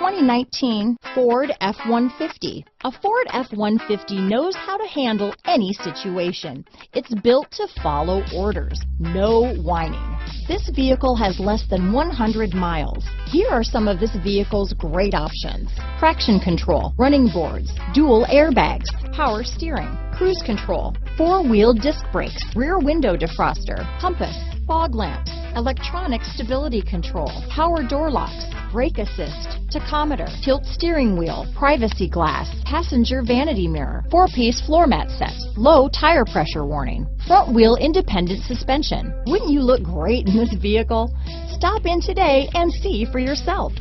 2019 Ford F-150. A Ford F-150 knows how to handle any situation. It's built to follow orders, no whining. This vehicle has less than 100 miles. Here are some of this vehicle's great options: traction control, running boards, dual airbags, power steering, cruise control, four-wheel disc brakes, rear window defroster, compass, fog lamps, electronic stability control, power door locks, brake assist, tachometer, tilt steering wheel, privacy glass, passenger vanity mirror, four-piece floor mat set, low tire pressure warning, front wheel independent suspension. Wouldn't you look great in this vehicle? Stop in today and see for yourself.